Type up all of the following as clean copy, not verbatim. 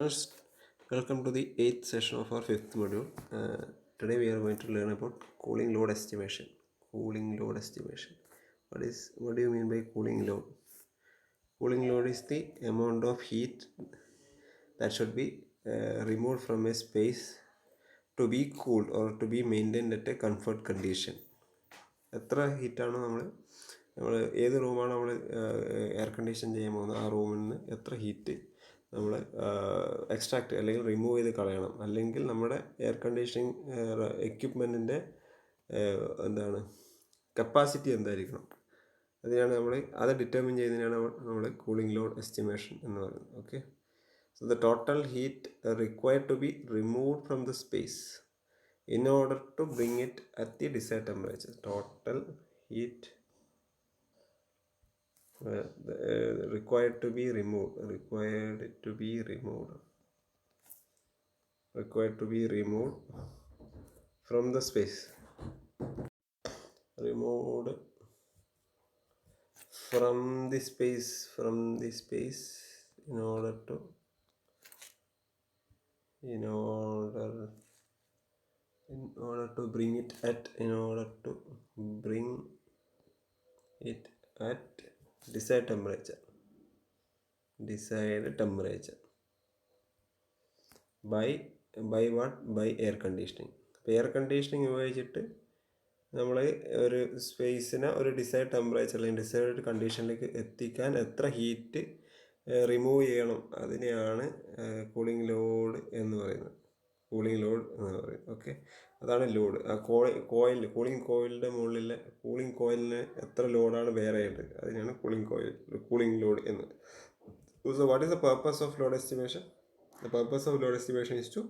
First, welcome to the 8th session of our 5th module. Today we are going to learn about cooling load estimation. Cooling load estimation. What do you mean by cooling load? Cooling load is the amount of heat that should be removed from a space to be cooled or to be maintained at a comfort condition. എത്ര ഹീറ്റാണ് നമ്മൾ ഏത് റൂമാണ് നമ്മൾ air condition ചെയ്യാൻ പോകുന്നത്, ആ റൂമിൽ നിന്ന് എത്ര ഹീറ്റ് നമ്മൾ എക്സ്ട്രാക്ട് അല്ലെങ്കിൽ റിമൂവ് ചെയ്ത് കളയണം, അല്ലെങ്കിൽ നമ്മുടെ എയർ കണ്ടീഷനിങ് എക്യുപ്മെൻറ്റിൻ്റെ കപ്പാസിറ്റി എന്തായിരിക്കണം, അതിനാണ് അത് ഡിറ്റർമിൻ ചെയ്യുന്നതിനാണ് നമ്മൾ കൂളിംഗ് ലോഡ് എസ്റ്റിമേഷൻ എന്ന് പറയുന്നത്. Okay, so the total heat required to be removed from the space in order to bring it at the desired temperature. Total heat required to be removed from the space, removed from the space in order to bring it at desired temperature by what? By air conditioning. അപ്പോൾ air conditioning ഉപയോഗിച്ചിട്ട് നമ്മൾ ഒരു സ്പേസിനെ ഒരു decide temperature അല്ലെങ്കിൽ decide കണ്ടീഷനിലേക്ക് എത്തിക്കാൻ എത്ര heat remove ചെയ്യണം, അതിനെയാണ് കൂളിംഗ് ലോഡ് എന്ന് പറയുന്നത്. ഓക്കെ, അതാണ് ലോഡ്. ആ കൂളിംഗ് കോയിലിൻ്റെ മുകളിലെ കൂളിംഗ് കോയിലിന് എത്ര ലോഡാണ് വേറെ ചെയ്യേണ്ടത്, അതിനാണ് കൂളിംഗ് ലോഡ് എന്ന്. So what is the purpose of load estimation? The purpose of load estimation is to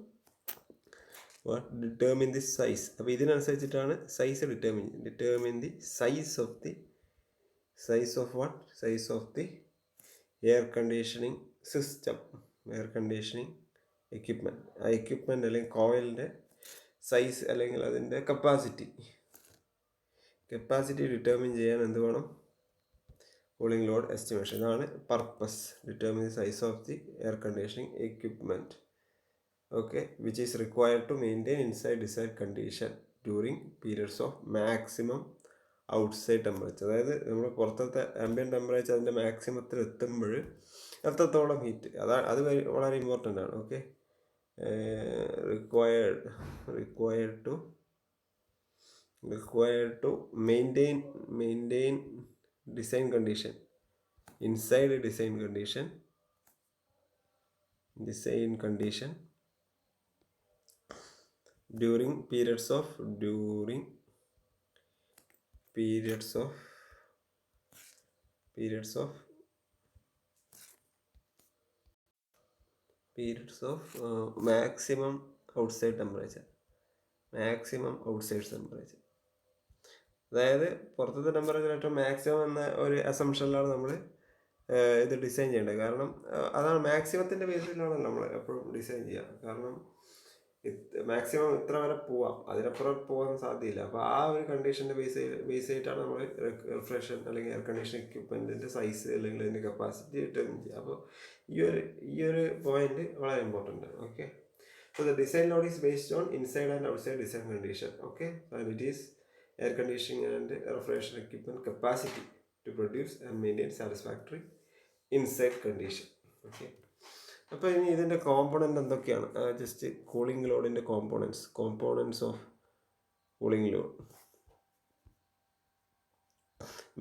determine the size. അപ്പോൾ ഇതിനനുസരിച്ചിട്ടാണ് size determine the size of the air conditioning system, air conditioning equipment. ആ equipment അല്ലെങ്കിൽ കോയിലിൻ്റെ size അല്ലെങ്കിൽ അതിൻ്റെ capacity determine ചെയ്യാൻ എന്ത് വേണം? Cooling load estimation. ഇതാണ് purpose, determine the size of the air conditioning equipment. Okay, which is required to maintain inside design condition during periods of maximum outside temperature. അതായത് നമ്മൾ പുറത്തത്തെ ആംബിയൻ ടെമ്പറേച്ചർ അതിൻ്റെ മാക്സിമത്തിൽ എത്തുമ്പോൾ എത്രത്തോളം heat, അത് വളരെ ഇമ്പോർട്ടൻ്റ് ആണ്. Okay, required to maintain design condition, inside a design condition during periods of maximum outside temperature. അതായത് പുറത്തത്തെ temperature ഏറ്റവും മാക്സിമം എന്ന ഒരു അസംഷനിലാണ് നമ്മൾ ഇത് ഡിസൈൻ ചെയ്യേണ്ടത്. കാരണം അതാണ് മാക്സിമത്തിൻ്റെ ബേസിലാണ് നമ്മൾ എപ്പോഴും ഡിസൈൻ ചെയ്യുക. കാരണം മാക്സിമം ഇത്ര വരെ പോവാം, അതിനപ്പുറം പോകാൻ സാധ്യതയില്ല. അപ്പോൾ ആ ഒരു കണ്ടീഷൻ്റെ ബേസ് ചെയ്തിട്ടാണ് നമ്മൾ റിഫ്രിജറേഷൻ അല്ലെങ്കിൽ എയർ കണ്ടീഷൻ എക്യുപ്മെൻറ്റിൻ്റെ സൈസ് അല്ലെങ്കിൽ അതിൻ്റെ കപ്പാസിറ്റി ഡിറ്റർമിൻ ചെയ്യുക. അപ്പോൾ ഈ ഒരു പോയിന്റ് വളരെ ഇമ്പോർട്ടൻ്റ് ആണ്. Okay, so the design load is based on inside and outside design condition. Okay, and it is air conditioning and refrigeration equipment capacity to produce and maintain satisfactory inside condition. Okay, അപ്പോൾ ഇനി ഇതിൻ്റെ component എന്തൊക്കെയാണ്? Just cooling ലോഡിൻ്റെ components of cooling load.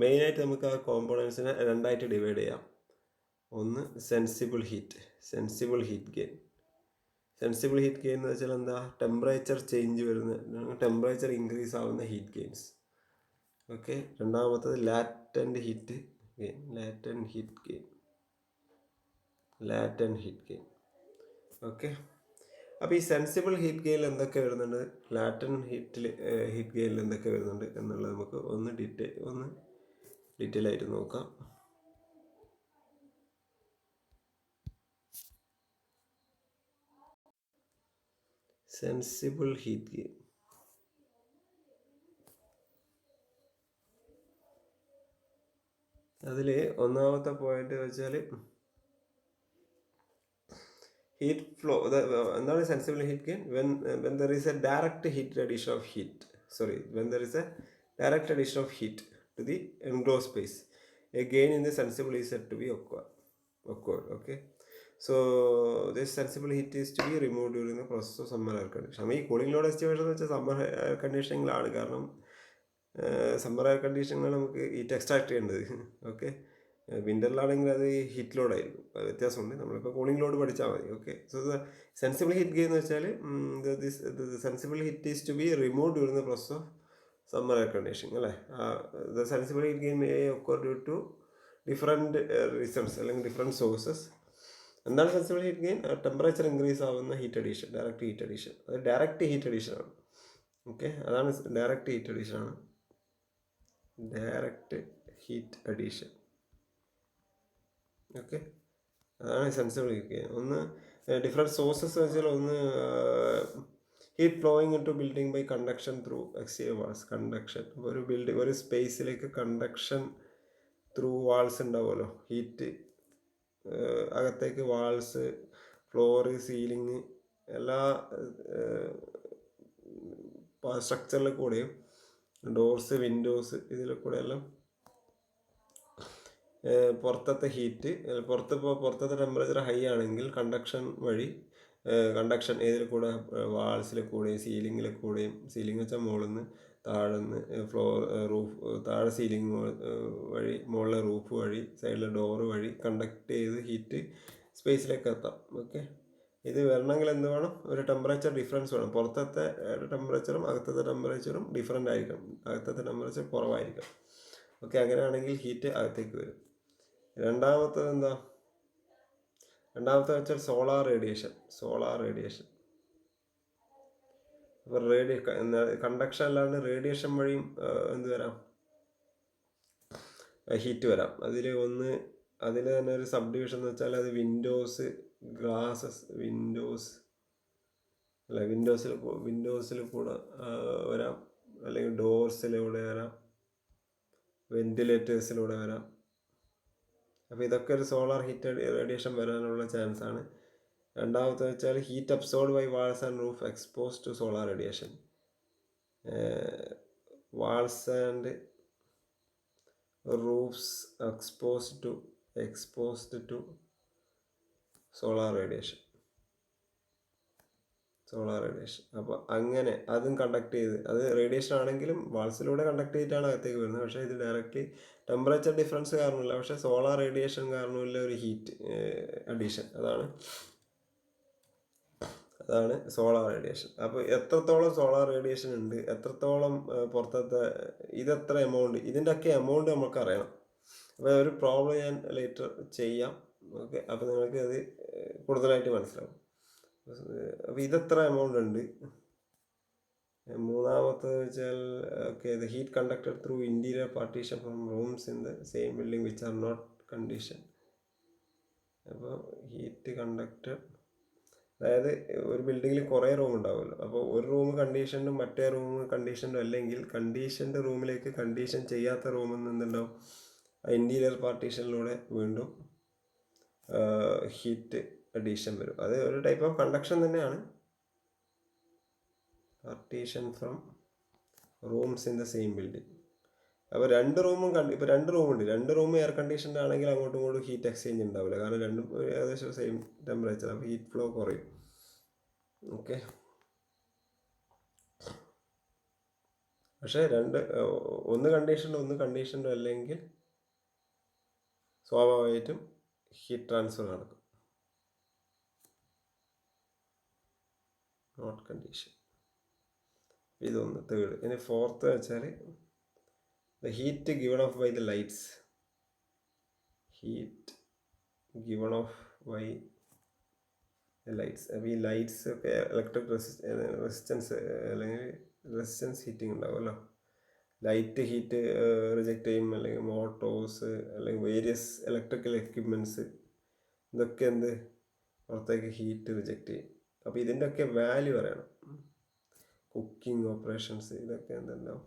മെയിനായിട്ട് നമുക്ക് ആ കോമ്പോണൻസിനെ രണ്ടായിട്ട് ഡിവൈഡ് ചെയ്യാം. ഒന്ന് sensible heat gain. Sensible heat gain എന്ന് വെച്ചാൽ എന്താ? ടെമ്പറേച്ചർ ചേഞ്ച് ടെമ്പറേച്ചർ ഇൻക്രീസ് ആവുന്ന ഹീറ്റ് ഗെയിൻസ്. ഓക്കെ, രണ്ടാമത്തത് ലാറ്റൻറ്റ് ഹീറ്റ് ഗെയിൻ. ഓക്കെ, അപ്പോൾ ഈ സെൻസിബിൾ ഹീറ്റ് ഗെയിനിൽ എന്തൊക്കെ വരുന്നുണ്ട്, ലാറ്റൻ ഹീറ്റ് ഗെയിനിൽ എന്തൊക്കെ വരുന്നുണ്ട് എന്നുള്ളത് നമുക്ക് ഒന്ന് ഡീറ്റെയിൽ ആയിട്ട് നോക്കാം. സെൻസിബിൾ ഹീറ്റ് ഗെയിൻ, അതിൽ ഒന്നാമത്തെ പോയിന്റ് വെച്ചാൽ ഹീറ്റ് ഫ്ലോ എന്താണ് sensible heat gain when there is a direct heat addition of heat when there is a direct addition of heat to the enclose space a gain in the sensible is said to be occurred. Okay, so this sensible heat is to be removed during the process of summer air conditioning. ഈ cooling load estimation എന്ന് വെച്ചാൽ summer air കണ്ടീഷനിങ്ങിലാണ്. കാരണം summer air കണ്ടീഷനിലാണ് നമുക്ക് heat extract ചെയ്യേണ്ടത്. Okay, വിൻ്ററിലാണെങ്കിൽ അത് heat ലോഡായിരിക്കും, വ്യത്യാസമുണ്ട്. നമ്മളിപ്പോൾ കൂളിംഗ് ലോഡ് പഠിച്ചാൽ മതി. Okay, so the sensible heat gain എന്ന് വെച്ചാൽ sensible heat is to be remove during the process of summer air conditioning അല്ലേ. The sensible heat gain may occur due to different reasons അല്ലെങ്കിൽ different sources. എന്താണ് sensible heat gain? Temperature increase ആവുന്ന heat addition, direct heat addition. അത് direct heat അഡീഷനാണ്. Okay, അതാണ് direct heat അഡീഷനാണ്. Direct heat addition. Okay, അതാണ് sensible heat gain. ഒന്ന് different sources വെച്ചാൽ ഒന്ന് heat flowing into building by conduction through exterior walls. Conduction, ഒരു സ്പേസിലേക്ക് കണ്ടക്ഷൻ ത്രൂ വാൾസ് ഉണ്ടാവുമല്ലോ, ഹീറ്റ് അകത്തേക്ക് വാൾസ്, ഫ്ലോറ്, സീലിങ്, എല്ലാ സ്ട്രക്ചറിൽ കൂടെയും ഡോർസ്, വിൻഡോസ്, ഇതിൽ കൂടെ എല്ലാം പുറത്തത്തെ ഹീറ്റ്, പുറത്തത്തെ ടെമ്പറേച്ചർ ഹൈ ആണെങ്കിൽ കണ്ടക്ഷൻ ഏതിൽ കൂടെ, വാൾസിൽ കൂടെയും സീലിങ്ങിൽ കൂടെയും, സീലിംഗ് വെച്ചാൽ മുകളിൽ നിന്ന് താഴെന്ന് റൂഫ്, താഴെ സീലിംഗ് വഴി, മുകളിലെ റൂഫ് വഴി, സൈഡിലെ ഡോറ് വഴി കണ്ടക്ട് ചെയ്ത് ഹീറ്റ് സ്പേസിലേക്ക് എത്താം. ഓക്കെ, ഇത് വരണമെങ്കിൽ എന്ത് വേണം? ഒരു ടെമ്പറേച്ചർ ഡിഫറൻസ് വേണം. പുറത്തത്തെ ടെമ്പറേച്ചറും അകത്തത്തെ ടെമ്പറേച്ചറും ഡിഫറെൻ്റ് ആയിരിക്കണം. അകത്തത്തെ ടെമ്പറേച്ചർ കുറവായിരിക്കണം. ഓക്കെ, അങ്ങനെയാണെങ്കിൽ ഹീറ്റ് അകത്തേക്ക് വരും. രണ്ടാമത്തെ വെച്ചാൽ സോളാർ റേഡിയേഷൻ. അപ്പോൾ കണ്ടക്ഷൻ അല്ലാണ്ട് റേഡിയേഷൻ വഴിയും എന്ത് വരാം? ഹീറ്റ് വരാം. അതിൽ തന്നെ ഒരു സബ് ഡിവിഷൻ എന്ന് വെച്ചാൽ അത് വിൻഡോസിൽ കൂടെ വരാം, അല്ലെങ്കിൽ ഡോർസിലൂടെ വരാം, വെന്റിലേറ്റേഴ്സിലൂടെ വരാം. അപ്പോൾ ഇതൊക്കെ ഒരു സോളാർ ഹീറ്റ് റേഡിയേഷൻ വരാനുള്ള ചാൻസ് ആണ്. രണ്ടാമത്തെ വെച്ചാൽ heat absorbed by walls and roof exposed to solar radiation. Walls and roofs exposed to solar radiation. അപ്പോൾ അങ്ങനെ അതും കണ്ടക്ട് ചെയ്ത്, അത് റേഡിയേഷൻ ആണെങ്കിലും വാൾസിലൂടെ കണ്ടക്ട് ചെയ്തിട്ടാണ് അകത്തേക്ക് വരുന്നത്. പക്ഷേ ഇത് ഡയറക്റ്റ്ലി ടെമ്പറേച്ചർ ഡിഫറൻസ് കാരണമില്ല, പക്ഷേ സോളാർ റേഡിയേഷൻ കാരണമില്ല ഒരു ഹീറ്റ് അഡീഷൻ. അതാണ് സോളാർ റേഡിയേഷൻ. അപ്പോൾ എത്രത്തോളം സോളാർ റേഡിയേഷൻ ഉണ്ട്, എത്രത്തോളം പുറത്തത്തെ, ഇതെത്ര എമൗണ്ട്, ഇതിൻ്റെയൊക്കെ എമൗണ്ട് നമുക്ക് അറിയണം. അപ്പോൾ ഒരു പ്രോബ്ലം ഞാൻ ലേറ്റർ ചെയ്യാം. ഓക്കെ, അപ്പോൾ നിങ്ങൾക്ക് അത് കൂടുതലായിട്ട് മനസ്സിലാവും. അപ്പോൾ ഇതെത്ര എമൗണ്ട് ഉണ്ട്. മൂന്നാമത്തെ വെച്ചാൽ the heat conducted through interior partition from rooms in the same building which are not condition. അപ്പോൾ ഹീറ്റ് കണ്ടക്റ്റഡ്, അതായത് ഒരു ബിൽഡിങ്ങിൽ കുറേ റൂം ഉണ്ടാവുമല്ലോ. അപ്പോൾ ഒരു റൂം കണ്ടീഷനും മറ്റേ റൂം കണ്ടീഷനും അല്ലെങ്കിൽ കണ്ടീഷൻ്റെ റൂമിലേക്ക് കണ്ടീഷൻ ചെയ്യാത്ത റൂമിൽ നിന്നുണ്ടാവും ഇൻറ്റീരിയർ പാർട്ടീഷനിലൂടെ വീണ്ടും ഹീറ്റ് അഡീഷൻ വരും. അത് ഒരു ടൈപ്പ് ഓഫ് കണ്ടക്ഷൻ തന്നെയാണ്. Partition from rooms in the same building. അപ്പോൾ രണ്ട് റൂമുണ്ട്, 2 റൂം എയർ കണ്ടീഷൻഡ് ആണെങ്കിൽ അങ്ങോട്ടും ഇങ്ങോട്ടും ഹീറ്റ് എക്സ്ചേഞ്ച് ഉണ്ടാവില്ല. കാരണം രണ്ടും ഏകദേശം സെയിം ടെമ്പറേച്ചർ, അപ്പോൾ ഹീറ്റ് ഫ്ലോ കുറയും. ഓക്കെ, പക്ഷേ ഒന്ന് കണ്ടീഷൻഡോ അല്ലെങ്കിൽ സ്വാഭാവികമായിട്ടും ഹീറ്റ് ട്രാൻസ്ഫർ നടക്കും. Not condition. ഇതൊന്ന് തേർഡ്. ഇനി ഫോർത്ത് വെച്ചാൽ the heat given off by the lights. അപ്പോൾ ഈ ലൈറ്റ്സ് ഒക്കെ ഇലക്ട്രിക് റെസിസ്റ്റൻസ് അല്ലെങ്കിൽ റെസിസ്റ്റൻസ് ഹീറ്റിംഗ് ഉണ്ടാവുമല്ലോ. ലൈറ്റ് ഹീറ്റ് റിജക്റ്റ് ചെയ്യും, അല്ലെങ്കിൽ മോട്ടോഴ്സ്, അല്ലെങ്കിൽ വേരിയസ് ഇലക്ട്രിക്കൽ എക്യുപ്മെൻറ്റ്സ്, ഇതൊക്കെ പുറത്തേക്ക് ഹീറ്റ് റിജക്റ്റ് ചെയ്യും. അപ്പോൾ ഇതിൻ്റെയൊക്കെ വാല്യൂ അറിയണം. കുക്കിംഗ് ഓപ്പറേഷൻസ്, ഇതൊക്കെ എന്തുണ്ടാവും,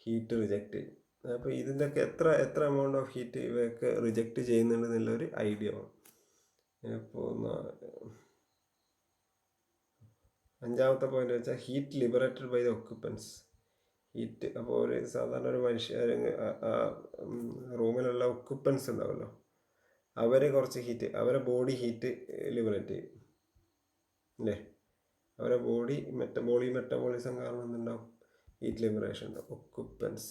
ഹീറ്റ് റിജക്റ്റ് ചെയ്യും. അപ്പോൾ ഇതിൻ്റെയൊക്കെ എത്ര എമൗണ്ട് ഓഫ് ഹീറ്റ് ഇവയൊക്കെ റിജക്റ്റ് ചെയ്യുന്നുണ്ടെന്നുള്ളൊരു ഐഡിയ വേണം. ഇപ്പോൾ അഞ്ചാമത്തെ പോയിന്റ് വെച്ചാൽ heat liberated by the occupants. Heat അപ്പോൾ ഒരു സാധാരണ ഒരു മനുഷ്യർ റൂമിലുള്ള ഒക്യുപ്പൻസ് ഉണ്ടാവുമല്ലോ, അവർ കുറച്ച് ഹീറ്റ്, അവരെ ബോഡി ഹീറ്റ് ലിബറേറ്റ് ചെയ്യും അല്ലേ. അവരെ ബോഡി മെറ്റബോളിസം കാരണം എന്തുണ്ടാവും, ഹീറ്റ് ലിബറേഷൻ ഉണ്ടാവും, ഒക്യുപ്പൻസ്.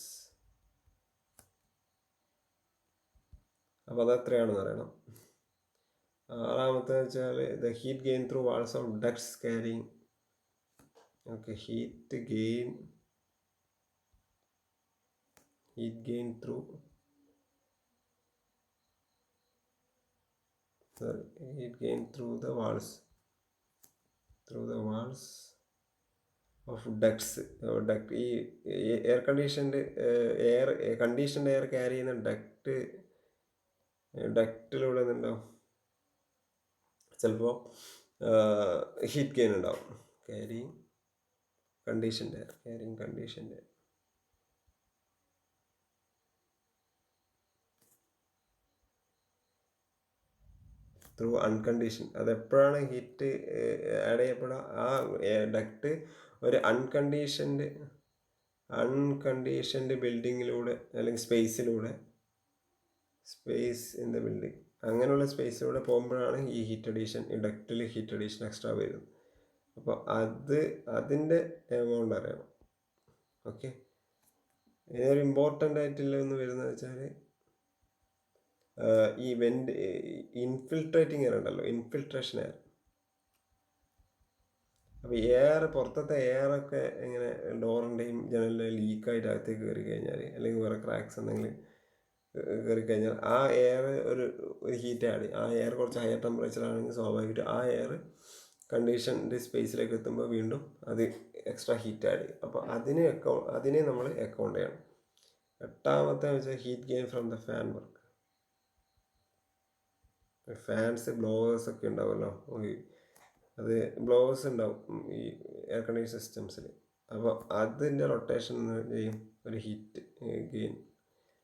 അപ്പോൾ അതെത്രയാണെന്ന് അറിയണം. ആറാമത്തെ വെച്ചാൽ the heat gain through walls of ducts carrying. Okay, heat gain through the walls of ducts. Duct ഈ എയർ കണ്ടീഷൻഡ് എയർ ക്യാരി ചെയ്യുന്ന ഡക്റ്റിലൂടെ എന്തുണ്ടാവും, ചിലപ്പോൾ ഹീറ്റ് ഗെയിൻ ഉണ്ടാവും. Carrying conditioned air through unconditioned. അതെപ്പോഴാണ് ഹീറ്റ് ആഡ് ചെയ്യപ്പെടുക, ആ ഡക്റ്റ് ഒരു അൺകണ്ടീഷൻഡ് ബിൽഡിങ്ങിലൂടെ അല്ലെങ്കിൽ സ്പേസ് ഇൻ ദ ബിൽഡിങ്, അങ്ങനെയുള്ള സ്പേസിലൂടെ പോകുമ്പോഴാണ് ഈ ഡക്റ്റിൽ ഹീറ്റ് അഡീഷൻ എക്സ്ട്രാ വരുന്നത്. അപ്പോൾ അതിൻ്റെ എമൗണ്ട് അറിയണം. ഓക്കെ, ഇതിനൊരു ഇമ്പോർട്ടൻ്റ് ആയിട്ടുള്ളതെന്ന് വരുന്നത് വെച്ചാൽ ഈ ഇൻഫിൽട്രേറ്റിംഗ് എയർ ഉണ്ടല്ലോ, ഇൻഫിൽട്രേഷൻ എയർ. അപ്പോൾ പുറത്തത്തെ എയറൊക്കെ ഇങ്ങനെ ഡോറിൻ്റെയും ജനലിൻ്റെയും ലീക്കായിട്ട് അകത്തേക്ക് കയറി കഴിഞ്ഞാൽ, അല്ലെങ്കിൽ വേറെ ക്രാക്സ് എന്തെങ്കിലും കയറി കഴിഞ്ഞാൽ ആ എയർ ഒരു ഹീറ്റ് ആഡ് ചെയ്യും. ആ എയർ കുറച്ച് ഹയർ ടെമ്പറേച്ചറാണെങ്കിൽ സ്വാഭാവികമായിട്ട് ആ എയർ കണ്ടീഷൻഡ് സ്പേസിലേക്ക് എത്തുമ്പോൾ വീണ്ടും അത് എക്സ്ട്രാ ഹീറ്റ് ആഡ് ചെയ്യും. അപ്പോൾ അതിനെ നമ്മൾ അക്കൗണ്ട് ചെയ്യണം. എട്ടാമത്തെ വെച്ചാൽ heat gain from the fan work. Fans blowers ഒക്കെ ഉണ്ടാവുമല്ലോ, അത് ബ്ലോവേഴ്സ് ഉണ്ടാവും ഈ എയർ കണ്ടീഷൻ സിസ്റ്റംസിൽ. അപ്പോൾ അതിൻ്റെ റൊട്ടേഷൻ ചെയ്യും ഒരു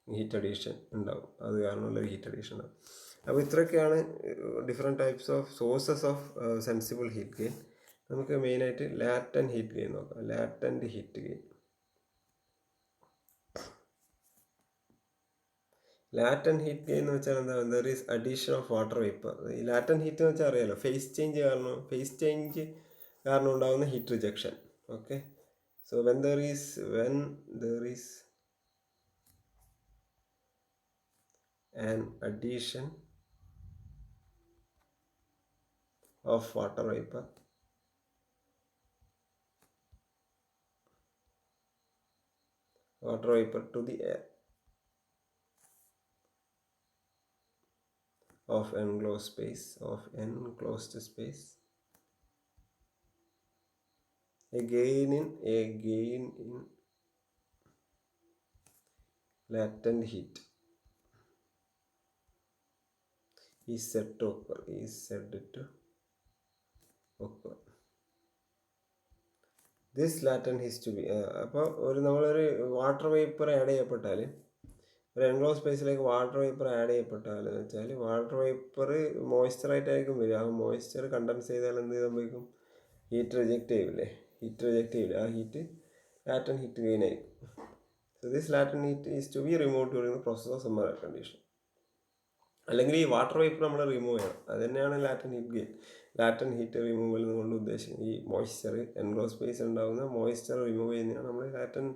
ഹീറ്റ് അഡീഷൻ ഉണ്ടാവും. അത് കാരണമുള്ളൊരു ഹീറ്റ് അഡീഷൻ ഉണ്ടാവും. അപ്പോൾ ഇത്രയൊക്കെയാണ് different types of sources of sensible heat gain. നമുക്ക് മെയിനായിട്ട് ലാറ്റൻറ്റ് ഹീറ്റ് ഗെയിൻ നോക്കാം. ലാറ്റൻറ്റ് ഹീറ്റ് ഗെയിൻ എന്ന് വെച്ചാൽ എന്താ, there is addition of water vapour. ഈ ലാറ്റൻറ്റ് ഹീറ്റ് എന്ന് വെച്ചാൽ അറിയാലോ, ഫേസ് ചേഞ്ച് കാരണം ഉണ്ടാകുന്ന heat rejection. Okay, so when there is an addition of water vapor to the air of enclosed space, a gain in latent heat is said to occur. This latent heat to be അപ്പോൾ നമ്മളൊരു water vapour add ചെയ്യപ്പെട്ടാൽ, ഒരു enclose സ്പേസിലേക്ക് water vapour add ചെയ്യപ്പെട്ടാൽ എന്ന് വെച്ചാൽ, water vapour മോയ്സ്ചറായിട്ടായിരിക്കും വരിക. ആ moisture contents ചെയ്താൽ എന്ത് സംഭവിക്കും, ഹീറ്റ് റിജക്റ്റ് ചെയ്യില്ലേ. ആ ഹീറ്റ് ലാറ്റൻറ്റ് ഹീറ്റ് ഗെയിൻ ആയിരിക്കും. So this latent heat is to be remove during the process of summer air condition. അല്ലെങ്കിൽ ഈ വാട്ടർ വേപ്പർ നമ്മൾ റിമൂവ് ചെയ്യണം. അത് തന്നെയാണ് ലാറ്റൻറ്റ് ഹീറ്റ് റിമൂവൽ കൊണ്ട് ഉദ്ദേശിക്കുന്നത്. ഈ മോയ്സ്ചർ, എൻക്ലോസ് സ്പേസ് ഉണ്ടാകുന്ന മോയ്സ്ചർ റിമൂവ് ചെയ്യുന്നതാണ് നമ്മൾ ലാറ്റൻറ്റ്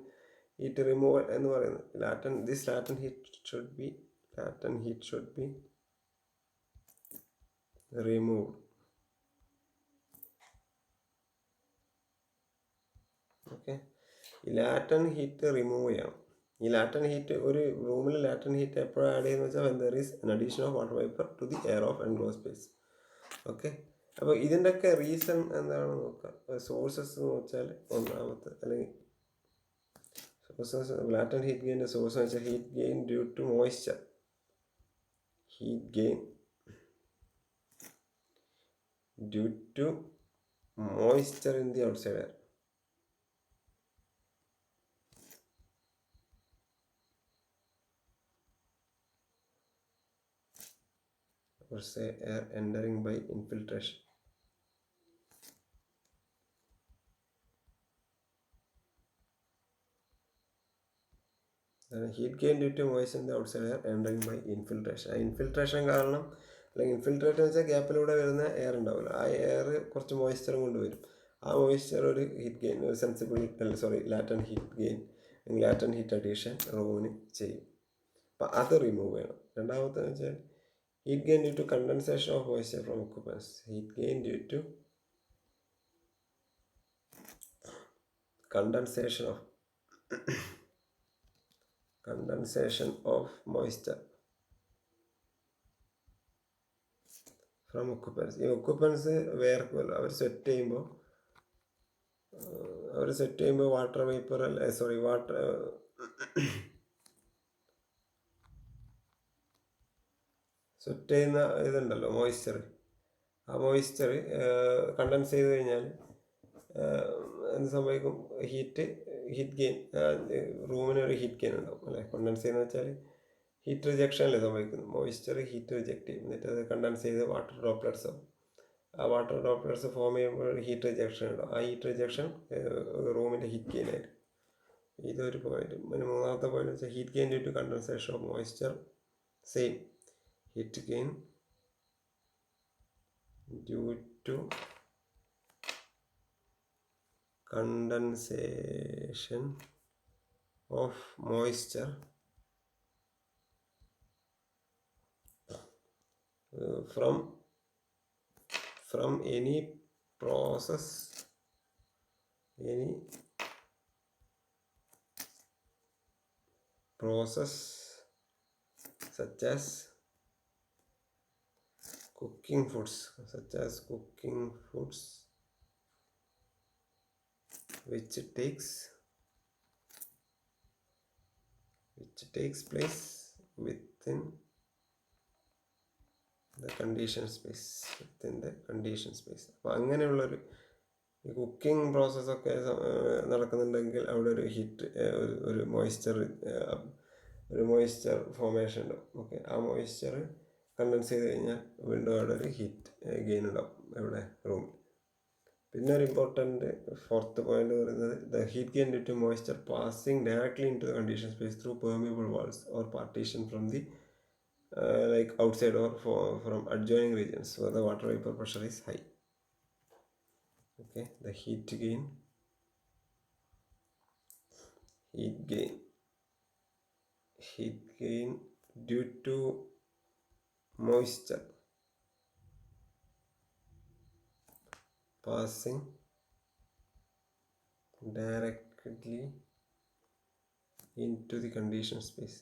ഹീറ്റ് റിമൂവൽ എന്ന് പറയുന്നത്. This latent heat should be removed. Okay, ഈ ലാറ്റൻറ്റ് ഹീറ്റ് റിമൂവ് ചെയ്യണം. ഈ ലാറ്റൻറ്റ് ഹീറ്റ്, ഒരു റൂമിൽ ലാറ്റൻറ്റ് ഹീറ്റ് എപ്പോഴും ആഡ് ചെയ്യുന്നത് വെച്ചാൽ when there is an addition of water vapor to the air of enclosed space. Okay, അപ്പോൾ ഇതിൻ്റെയൊക്കെ റീസൺ എന്താണെന്ന് നോക്കാം. സോഴ്സസ് എന്ന് വെച്ചാൽ ഒന്നാമത്തെ, അല്ലെങ്കിൽ സോഴ്സസ് ലാറ്റൻറ്റ് ഹീറ്റ് ഗെയിൻ്റെ സോഴ്സ് എന്ന് വെച്ചാൽ heat gain due to moisture. In the outside air. or say air entering by infiltration. Heat gain due to moisture in the outside air entering by infiltration. ആ infiltration കാരണം, അല്ലെങ്കിൽ infiltrate എന്ന് വെച്ചാൽ ഗ്യാപ്പിലൂടെ വരുന്ന air ഉണ്ടാവില്ല, ആ എയർ കുറച്ച് മോയ്സ്ചറും കൊണ്ട് വരും. ആ മോയ്സ്ചർ ഒരു ഹീറ്റ് ഗെയിൻ, ഒരു ലാറ്റൻ ഹീറ്റ് ഗെയിൻ അല്ലെങ്കിൽ ലാറ്റൻ ഹീറ്റ് അഡീഷൻ റൂമിന് ചെയ്യും. അപ്പം അത് റിമൂവ് ചെയ്യണം. രണ്ടാമത്തെന്ന് വെച്ചാൽ heat gain due to condensation of moisture from occupants. Heat gain due to condensation of moisture from occupants. ഈ ഒക്യുപ്പൻസ് വേർക്കുമല്ലോ, അവർ സെറ്റ് ചെയ്യുമ്പോൾ വാട്ടർ വേപ്പർ സെറ്റ് ചെയ്യുന്ന ഇതുണ്ടല്ലോ മോയ്സ്ചർ, ആ മോയ്സ്ചർ കണ്ടൻസ് ചെയ്ത് കഴിഞ്ഞാൽ എന്ത് സംഭവിക്കും? ഹീറ്റ് ഗെയിൻ, റൂമിനൊരു ഹീറ്റ് ഗെയിൻ ഉണ്ടാവും അല്ലേ. കണ്ടൻസ് ചെയ്യുന്ന വെച്ചാൽ ഹീറ്റ് റിജക്ഷൻ അല്ലേ സംഭവിക്കുന്നത്. മോയ്സ്ചർ ഹീറ്റ് റിജക്റ്റ് ചെയ്യും, എന്നിട്ട് അത് കണ്ടൻസ് ചെയ്ത് വാട്ടർ ഡ്രോപ്ലെറ്റ്സ് ആവും. ആ വാട്ടർ ഡ്രോപ്ലെറ്റ്സ് ഫോം ചെയ്യുമ്പോൾ ഹീറ്റ് റിജക്ഷൻ ഉണ്ടാവും. ആ ഹീറ്റ് റിജക്ഷൻ റൂമിൻ്റെ ഹീറ്റ് ഗെയിൻ ആയിരിക്കും. ഇതൊരു പോയിന്റ്. പിന്നെ മൂന്നാമത്തെ പോയിന്റ് വെച്ചാൽ heat gain due to condensation of moisture. Same heat gain due to condensation of moisture from any process such as cooking foods which takes place within the conditioned space. അപ്പോൾ അങ്ങനെയുള്ളൊരു cooking പ്രോസസ്സൊക്കെ നടക്കുന്നുണ്ടെങ്കിൽ അവിടെ ഒരു moisture formation ഉണ്ടാവും. Okay, ആ moisture contents ചെയ്ത് കഴിഞ്ഞാൽ വീണ്ടും അവിടെ ഒരു ഹീറ്റ് ഗെയിൻ ഉണ്ടാവും എവിടെ? റൂമിൽ. പിന്നെ ഒരു ഇമ്പോർട്ടൻറ്റ് ഫോർത്ത് പോയിന്റ് പറയുന്നത് the heat gain due to moisture passing directly into the condition space through permeable walls or partition from the like outside or from adjoining regions where the water vapor pressure is high. Okay, the heat gain due to moisture passing directly into the conditioned space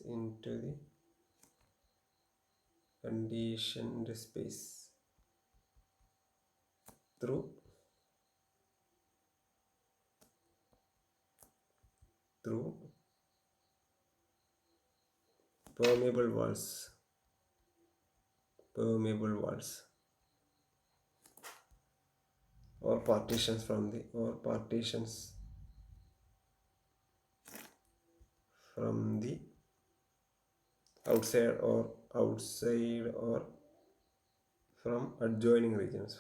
through permeable walls or partitions from the outside or from adjoining regions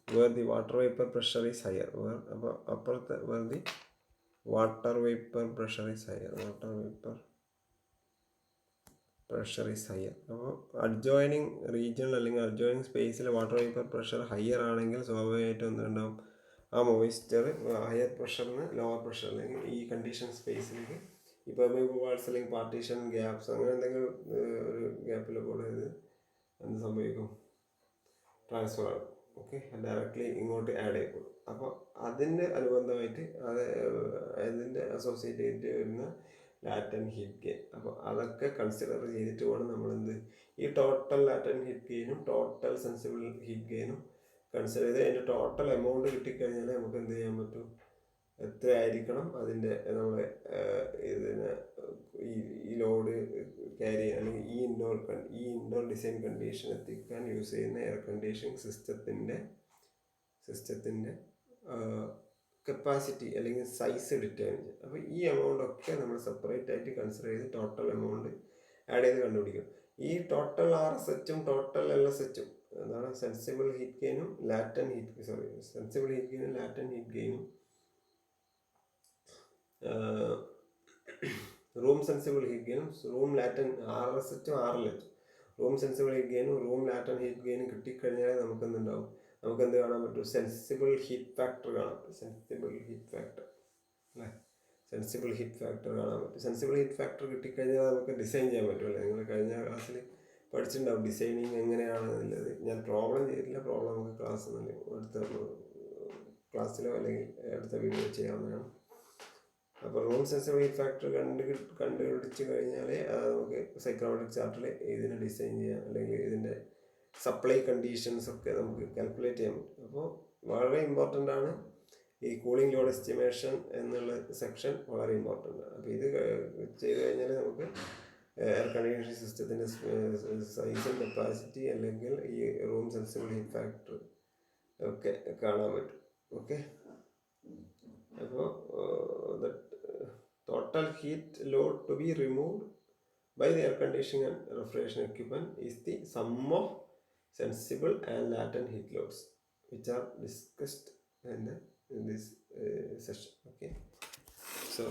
where the water vapor pressure is higher, where the water vapor pressure is higher. അപ്പോൾ adjoining റീജിയണിൽ അല്ലെങ്കിൽ adjoining സ്പേസിൽ water vapour pressure higher ആണെങ്കിൽ സ്വാഭാവികമായിട്ടും എന്തുണ്ടാവും? ആ moisture higher പ്രഷറിൽ നിന്ന് lower pressure അല്ലെങ്കിൽ ഈ കണ്ടീഷൻ സ്പേസിലേക്ക് ഈ പെർമിയബിൾ വാൾസ് അല്ലെങ്കിൽ പാർട്ടീഷൻ ഗ്യാപ്സ് അങ്ങനെ എന്തെങ്കിലും ഒരു ഗ്യാപ്പിൽ കൂടെ ഇത് എന്ത് സംഭവിക്കും? ട്രാൻസ്ഫർ ആകും. ഓക്കെ, ഡയറക്റ്റ്ലി ഇങ്ങോട്ട് ആഡ് ചെയ്യപ്പെടും. അപ്പോൾ അതിൻ്റെ അനുബന്ധമായിട്ട് അതിൻ്റെ അസോസിയേറ്റ് ചെയ്തിട്ട് വരുന്ന ലാറ്റൻ ഹീറ്റ് ഗെയിൻ. അപ്പോൾ അതൊക്കെ കൺസിഡർ ചെയ്തിട്ട് വേണം നമ്മളെന്ത് ഈ ടോട്ടൽ ലാറ്റൻ ഹീറ്റ് ഗെയിനും ടോട്ടൽ സെൻസിബിൾ ഹീറ്റ് ഗെയിനും കൺസിഡർ ചെയ്ത് അതിൻ്റെ ടോട്ടൽ എമൗണ്ട് കിട്ടിക്കഴിഞ്ഞാൽ നമുക്ക് എന്ത് ചെയ്യാൻ പറ്റും? എത്രയായിരിക്കണം അതിൻ്റെ നമ്മൾ ഇതിന് ഈ ലോഡ് ക്യാരി ചെയ്യാൻ അല്ലെങ്കിൽ ഈ ഇൻഡോർ ഡിസൈൻ കണ്ടീഷൻ എത്തിക്കാൻ യൂസ് ചെയ്യുന്ന എയർ കണ്ടീഷനിങ് സിസ്റ്റത്തിൻ്റെ കപ്പാസിറ്റി അല്ലെങ്കിൽ സൈസ് ഡിറ്റർമിൻ ചെയ്യും. അപ്പോൾ ഈ എമൗണ്ട് ഒക്കെ നമ്മൾ സെപ്പറേറ്റ് ആയിട്ട് കൺസിഡർ ചെയ്ത് ടോട്ടൽ എമൗണ്ട് ആഡ് ചെയ്ത് കണ്ടുപിടിക്കും. ഈ ടോട്ടൽ RSHും ടോട്ടൽ LSHും എന്താണ് സെൻസിബിൾ ഹീറ്റ് ഗെയിനും സെൻസിബിൾ ഹീറ്റ് ഗെയിനും ലാറ്റന്റ് ഹീറ്റ് ഗെയിനും റൂം സെൻസിബിൾ ഹീറ്റ് ഗെയിനും റൂം ലാറ്റന്റ് RSHും RLHും റൂം സെൻസിബിൾ ഹീറ്റ് ഗെയിനും റൂം ലാറ്റന്റ് ഹീറ്റ് ഗെയിനും കിട്ടിക്കഴിഞ്ഞാൽ നമുക്ക് എന്തുണ്ടാവും, നമുക്ക് എന്ത് കാണാൻ പറ്റും, സെൻസിബിൾ ഹീറ്റ് ഫാക്ടർ കാണാൻ പറ്റും. സെൻസിബിൾ ഹീറ്റ് ഫാക്ടർ അല്ലേ, സെൻസിബിൾ ഹീറ്റ് ഫാക്ടർ കാണാൻ പറ്റും. സെൻസിബിൾ ഹീറ്റ് ഫാക്ടർ കിട്ടിക്കഴിഞ്ഞാൽ നമുക്ക് ഡിസൈൻ ചെയ്യാൻ പറ്റുമല്ലേ. നിങ്ങൾ കഴിഞ്ഞ ക്ലാസ്സിൽ പഠിച്ചിട്ടുണ്ടാവും ഡിസൈനിങ് എങ്ങനെയാണെന്നുള്ളത്. ഞാൻ പ്രോബ്ലം ചെയ്തിട്ടില്ല, പ്രോബ്ലം നമുക്ക് അടുത്ത ക്ലാസ്സിലോ അല്ലെങ്കിൽ അടുത്ത വീഡിയോ ചെയ്യാവുന്നതാണ്. അപ്പോൾ റൂം സെൻസിബിൾ ഹീറ്റ് ഫാക്ടർ കണ്ടുപിടിച്ച് കഴിഞ്ഞാൽ നമുക്ക് സൈക്രോമെട്രിക് ചാർട്ടിൽ ഇതിനെ ഡിസൈൻ ചെയ്യാം, അല്ലെങ്കിൽ ഇതിൻ്റെ സപ്ലൈ കണ്ടീഷൻസ് ഒക്കെ നമുക്ക് കാൽക്കുലേറ്റ് ചെയ്യാൻ പറ്റും. അപ്പോൾ വളരെ ഇമ്പോർട്ടൻ്റ് ആണ് ഈ കൂളിംഗ് ലോഡ് എസ്റ്റിമേഷൻ എന്നുള്ള സെക്ഷൻ, വളരെ ഇമ്പോർട്ടൻ്റ് ആണ്. അപ്പോൾ ഇത് ചെയ്ത് കഴിഞ്ഞാൽ നമുക്ക് എയർ കണ്ടീഷനിങ് സിസ്റ്റത്തിൻ്റെ സൈസും കപ്പാസിറ്റി അല്ലെങ്കിൽ ഈ റൂം സെൻസിബിൾ ഹീറ്റ് ഫാക്ടർ ഒക്കെ കാണാൻ പറ്റും. ഓക്കെ, അപ്പോൾ total heat load to be removed by the air conditioning and refrigeration equipment is the sum of sensible and latent heat loads which are discussed in this session. Okay, so